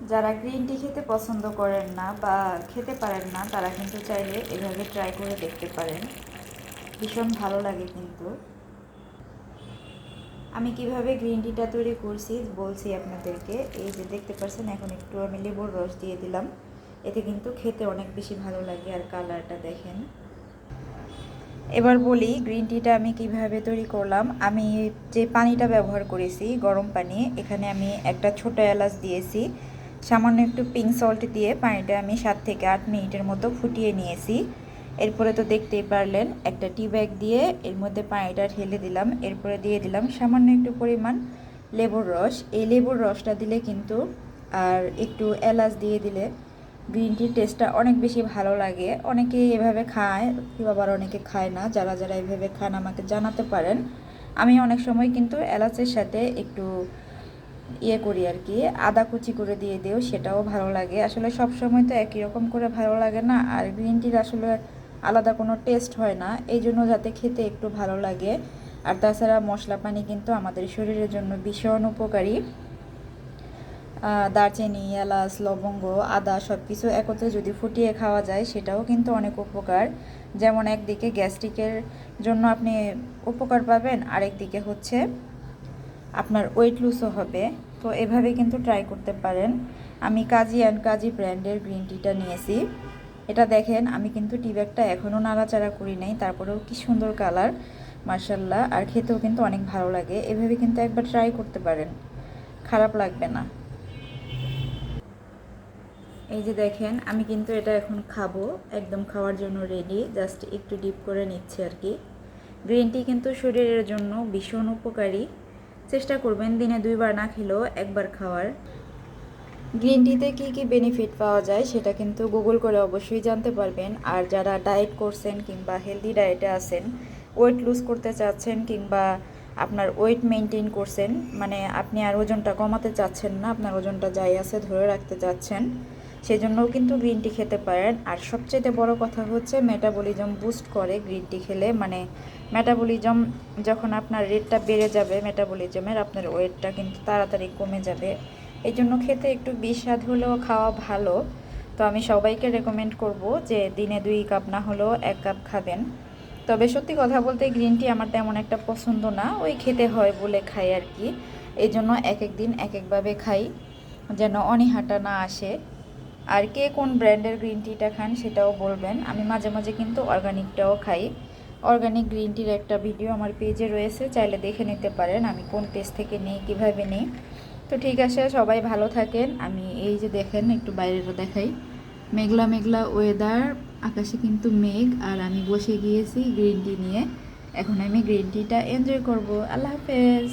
যারা green tea খেতে পছন্দ করেন না বা খেতে পারেন না তারা কিন্তু চাইলে এভাবে ট্রাই করে দেখতে পারেন। ভীষণ ভালো লাগে কিন্তু। আমি কিভাবে গ্রিন টিটা তৈরি করছি বলছি আপনাদেরকে। এই যে দেখতে পাচ্ছেন, এখন একটু আমি লেবুর রস দিয়ে দিলাম। এতে কিন্তু খেতে অনেক বেশি ভালো লাগে। আর কালারটা দেখেন। এবার বলি গ্রিন টিটা আমি কিভাবে তৈরি করলাম। আমি যে পানিটা ব্যবহার করেছি গরম পানি, এখানে আমি একটা ছোট এলাচ দিয়েছি, সামান্য একটু পিঙ্ক সল্ট দিয়ে পানিটা আমি 7 থেকে 8 মিনিটের মতো ফুটিয়ে নিয়েছি। এরপরে তো দেখতেই পারলেন, একটা টি ব্যাগ দিয়ে এর মধ্যে পানিটা ঢেলে দিলাম। এরপরে দিয়ে দিলাম সামান্য একটু পরিমাণ লেবুর রস। এই লেবুর রসটা দিলে কিন্তু, আর একটু এলাচ দিয়ে দিলে গ্রিন টির টেস্টটা অনেক বেশি ভালো লাগে। অনেকে এভাবে খায়, আবার অনেকে খায় না। যারা যারা এভাবে খান আমাকে জানাতে পারেন। আমি অনেক সময় কিন্তু এলাচের সাথে একটু করি আর কি, আদা কুচি করে দিয়ে দিও, সেটাও ভালো লাগে। আসলে সব সময় তো একই রকম করে ভালো লাগে না, আর গ্রিন টির আসলে আলাদা কোনো টেস্ট হয় না, এই জন্য যাতে খেতে একটু ভালো লাগে। আর তাছাড়া মশলা পানি কিন্তু আমাদের শরীরের জন্য ভীষণ উপকারী। দারচিনি, এলাচ, লবঙ্গ, আদা সব কিছু একত্রে যদি ফুটিয়ে খাওয়া যায় সেটাও কিন্তু অনেক উপকার। যেমন একদিকে গ্যাস্ট্রিকের জন্য আপনি উপকার পাবেন, আরেকদিকে হচ্ছে আপনার ওয়েট লুজও হবে। তো এভাবে কিন্তু ট্রাই করতে পারেন। আমি কাজী অ্যান্ড কাজী ব্র্যান্ডের গ্রিন টিটা নিয়েছি। এটা দেখেন, আমি কিন্তু টি ব্যাগটা এখনও নাড়াচাড়া করি নাই, তারপরেও কি সুন্দর কালার, মার্শাল্লাহ। আর খেতেও কিন্তু অনেক ভালো লাগে। এভাবে কিন্তু একবার ট্রাই করতে পারেন, খারাপ লাগবে না। এই যে দেখেন, আমি কিন্তু এটা এখন খাবো, একদম খাওয়ার জন্য রেডি। জাস্ট একটু ডিপ করে নিচ্ছে আর কি। গ্রিন টি কিন্তু শরীরের জন্য ভীষণ উপকারী। চেষ্টা করবেন দিনে 2 বার না খেলেও একবার খাওয়ার। গ্রিন টিতে কী কী বেনিফিট পাওয়া যায় সেটা কিন্তু গুগল করে অবশ্যই জানতে পারবেন। আর যারা ডায়েট করছেন কিংবা হেলদি ডায়েটে আছেন, ওয়েট লুজ করতে চাচ্ছেন কিংবা আপনার ওয়েট মেনটেন করছেন, মানে আপনি আর ওজনটা কমাতে চাচ্ছেন না, আপনার ওজনটা যাই আছে ধরে রাখতে চাচ্ছেন, সেজন্যও কিন্তু গ্রিন টি খেতে পারেন। আর সবচেয়ে বড় কথা হচ্ছে মেটাবলিজম বুস্ট করে গ্রিন টি খেলে। মানে মেটাবলিজম যখন আপনার রেটটা বেড়ে যাবে মেটাবলিজমের, আপনার ওয়েটটা কিন্তু তাড়াতাড়ি কমে যাবে। এই জন্য খেতে একটু বিস্বাদ হলেও খাওয়া ভালো। তো আমি সবাইকে রেকমেন্ড করব যে দিনে 2 কাপ না হলেও 1 কাপ খাবেন। তবে সত্যি কথা বলতে গ্রিন টি আমার তেমন একটা পছন্দ না, ওই খেতে হয় বলে খাই আর কি। এই জন্য এক এক দিন এক একভাবে খাই, যেন অনীহাটা না আসে। আর কে কোন ব্র্যান্ডের গ্রিন টিটা খান সেটাও বলবেন। আমি মাঝে মাঝে কিন্তু অর্গানিকটাও খাই। অর্গানিক গ্রিন টির একটা ভিডিও আমার পেজে রয়েছে, চাইলে দেখে নিতে পারেন আমি কোন পেজ থেকে নিই, কীভাবে নিই। তো ঠিক আছে, সবাই ভালো থাকেন। আমি এই যে দেখেন একটু বাইরেটা দেখাই, মেঘলা মেঘলা ওয়েদার, আকাশে কিন্তু মেঘ, আর আমি বসে গিয়েছি গ্রিন টি নিয়ে। এখন আমি গ্রিন টিটা এনজয় করব। আল্লাহ হাফেজ।